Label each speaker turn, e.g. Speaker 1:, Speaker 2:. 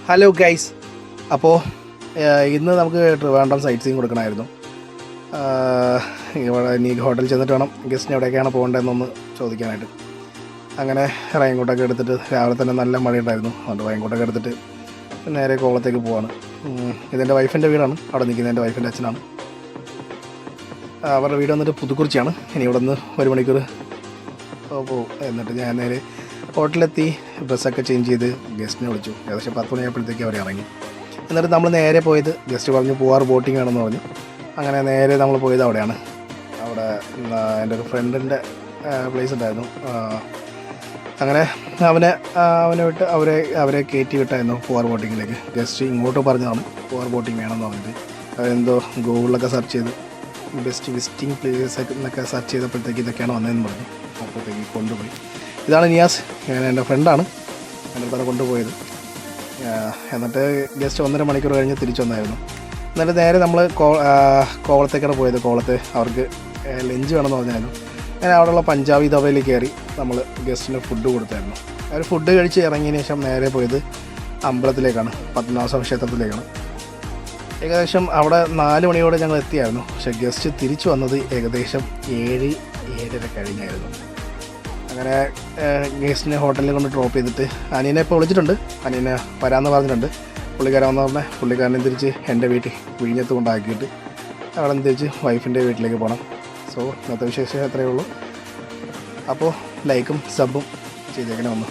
Speaker 1: Hello guys. അപ്പോൾ ഇന്ന് നമുക്ക് ട്രിവാൻഡ്രം സൈറ്റ് സീയിങ് കൊടുക്കണമായിരുന്നു. ഇവിടെ ഇനി ഹോട്ടലിൽ ചെന്നിട്ട് വേണം ഗസ്റ്റിന് എവിടേക്കാണ് പോകേണ്ടതെന്നൊന്ന് ചോദിക്കാനായിട്ട്. അങ്ങനെ റെയിൻകോട്ടൊക്കെ എടുത്തിട്ട് രാവിലെ തന്നെ നല്ല മഴയുണ്ടായിരുന്നു. അതുകൊണ്ട് റെയിൻകോട്ടൊക്കെ എടുത്തിട്ട് നേരെ കോവളത്തേക്ക് പോവാണ്. ഇതെൻ്റെ വൈഫിൻ്റെ വീടാണ്. അവിടെ നിൽക്കുന്നത് എൻ്റെ വൈഫിൻ്റെ അച്ഛനാണ്. അവരുടെ വീട് വന്നിട്ട് പുതുക്കുറിച്ചിയാണ്. ഇനി ഇവിടെ നിന്ന് 1 മണിക്കൂർ പോകും. എന്നിട്ട് ഞാൻ നേരെ ഹോട്ടലിലെത്തി ഡ്രസ്സൊക്കെ ചേഞ്ച് ചെയ്ത് ഗസ്റ്റിനെ വിളിച്ചു. ഏകദേശം 10 മണിയായപ്പോഴത്തേക്ക് അവർ ഇറങ്ങി. എന്നിട്ട് നമ്മൾ നേരെ പോയത്, ഗസ്റ്റ് പറഞ്ഞു പൂവാർ ബോട്ടിംഗ് ആണെന്ന് പറഞ്ഞു. അങ്ങനെ നേരെ നമ്മൾ പോയത് അവിടെയാണ്. അവിടെ എൻ്റെ ഒരു ഫ്രണ്ടിൻ്റെ പ്ലേസ് ഉണ്ടായിരുന്നു. അങ്ങനെ അവനെ വിട്ട് അവരെ കയറ്റി വിട്ടായിരുന്നു പൂവാർ ബോട്ടിങ്ങിലേക്ക്. ഗസ്റ്റ് ഇങ്ങോട്ട് പറഞ്ഞതാണ് പൂവാർ ബോട്ടിങ് വേണമെന്ന് പറഞ്ഞിട്ട്. അതെന്തോ ഗൂഗിളിലൊക്കെ സെർച്ച് ചെയ്ത് ബെസ്റ്റ് വിസിറ്റിംഗ് പ്ലേസ് എന്നൊക്കെ സെർച്ച് ചെയ്തപ്പോഴത്തേക്ക് ഇതൊക്കെയാണ് വന്നതെന്ന് പറഞ്ഞു. അപ്പോഴത്തേക്ക് കൊണ്ടുപോയി. ഇതാണ് നിയാസ്, എൻ്റെ ഫ്രണ്ടാണ്. എൻ്റെ അടുത്താണ് കൊണ്ടുപോയത്. എന്നിട്ട് ജസ്റ്റ് 1.5 മണിക്കൂർ കഴിഞ്ഞ് തിരിച്ചു വന്നായിരുന്നു. എന്നിട്ട് നേരെ നമ്മൾ കോവളത്തേക്കാണ് പോയത്. കോവളത്ത് അവർക്ക് ലഞ്ച് വേണമെന്ന് പറഞ്ഞായിരുന്നു. അങ്ങനെ അവിടെയുള്ള പഞ്ചാബി ധാബയിൽ കയറി നമ്മൾ ഗസ്റ്റിന് ഫുഡ് കൊടുത്തായിരുന്നു. അവർ ഫുഡ് കഴിച്ച് ഇറങ്ങിയതിന് ശേഷം നേരെ പോയത് അമ്പലത്തിലേക്കാണ്, പത്മനാഭസ്വാമി ക്ഷേത്രത്തിലേക്കാണ്. ഏകദേശം അവിടെ 4 മണിയോടെ ഞങ്ങൾ എത്തിയായിരുന്നു. പക്ഷേ ഗസ്റ്റ് തിരിച്ചു വന്നത് ഏകദേശം 7-7:30 കഴിഞ്ഞായിരുന്നു. അങ്ങനെ ഗസ്റ്റിനെ ഹോട്ടലിൽ കൊണ്ട് ഡ്രോപ്പ് ചെയ്തിട്ട് അനിയനെ ഇപ്പോൾ വിളിച്ചിട്ടുണ്ട്. അനിയനെ വരാമെന്ന് പറഞ്ഞിട്ടുണ്ട്. പുള്ളിക്കാരൻ വന്ന് പറഞ്ഞാൽ പുള്ളിക്കാരനെ തിരിച്ച് എൻ്റെ വീട്ടിൽ വിഴിഞ്ഞത്ത് കൊണ്ടാക്കിയിട്ട് അവിടെ നിന്ന് തിരിച്ച് വൈഫിൻ്റെ വീട്ടിലേക്ക് പോകണം. സോ ഇന്നത്തെ വിശേഷം അത്രയേ ഉള്ളൂ. അപ്പോൾ ലൈക്കും സബും ചെയ്തേക്കണേ ഒന്ന്.